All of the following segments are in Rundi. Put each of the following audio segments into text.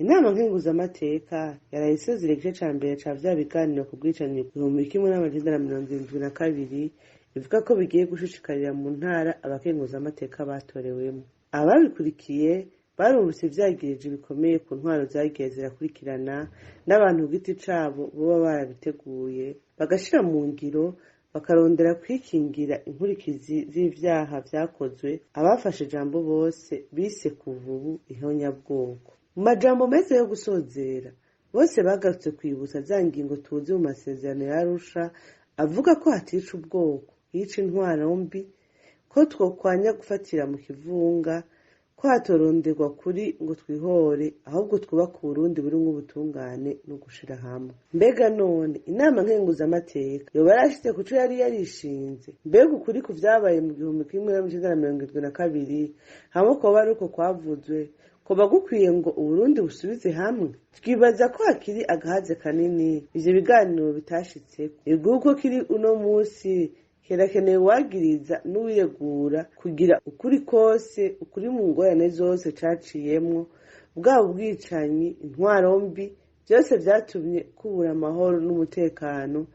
inama nkenguzamateka yaraye isozera igice ca mbere ca vya biganiro ku bwicanyi 1972 ivuga ko bigiye gushishikarira mu ntara abakenguzamateka batorewemo. Ababikurikiye barumvise ivyagirije bikomeye ku ntwaro zagiye zirakurikirana n'abantu ku giti cabo boba barabiteguye bagashira mu ngiro, bakarondera kwikingira inkurikizi z'ivyaha vyakozwe. Abafashe ijambo bose bise kuva ubu ihonyabwoko. Mu majambo meza yo gusozera, bose bagarutse kwibutsa za ngingo tuzi mu masezerano ya Arusha avuga ko hatica ubwoko, hica intwaro mbi, ko twokwanya gufatira mu kivunga, ko hatoronderwa kuri ngo twihore, ahubwo twubaka Uburundi burimwo ubutungane no gushira hamwe. Mbega none inama nkenguzamateka yoba yarashitse kuco yari yarishinze? Mbega ukuri ku vyabaye mu 1972 hamwe koba ari uko kwavuzwe, koba gukwiye ngo Uburundi busubize hamwe? Twibaza ko hakiri agahaze kanini ivyo biganiro bitashitseko. Igihugu kiri uno musi kirakeneye uwagiriza n'uwiregura kugira ukuri kose, ukuri mu ngorane zose caciyemwo, bwaba ubwicanyi, intwaro mbi, vyose vyatumye kubura amahoro n'umutekano,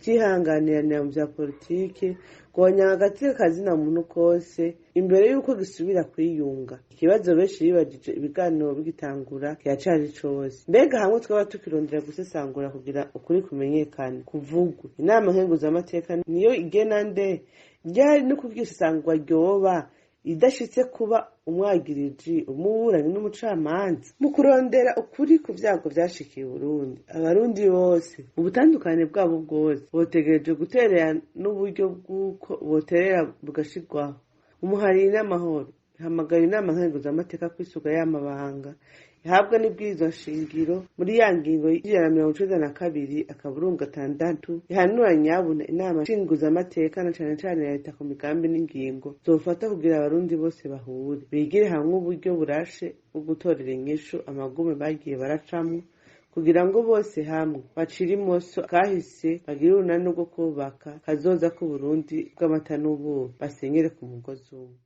kutihanganiranira mu vya politike, guhonyanga agati kazina muntu kose imbere y'uko gisubira kwiyunga. Ikibazo benshi bibajije ibiganiro bigitangura kiracari cose. Mbega hamwe twaba tukirondera gusesangura kugira ukuri kumenyekane, kuvugwa, inama nkenguzamateka niyo igena nde ryari no kuvyisangwa ryoba idashitse kuba umwagiriji, umuburanyi n'umucamanza mu kurondera ukuri ku vyago vyashikiye Burundi. Abarundi bose mu butandukane bwabo bwose botegereje guterera n'uburyo bw'uko boterera bugashirwaho. Umuhari n'amahoro ihamagara inama nkenguzamateka kwisuka y'amabanga ihabwa n'ibwirizwa shingiro muri ya ngingo y'192 ihanura nyabuna inama nkenguzamateka na cane cane leta ku migambi n'ingingo zofata kugira abarundi bose bahure, bigire hamwe uburyo burashe bwo gutorera inyishu amagume bagiye baracamwo, kugira ngo bose hamwe bacire imoso kahise, bagire urunani rwo kubaka kazoza k'Uburundi bw'amata n'ubuki, basenyere ku mugozi umwe.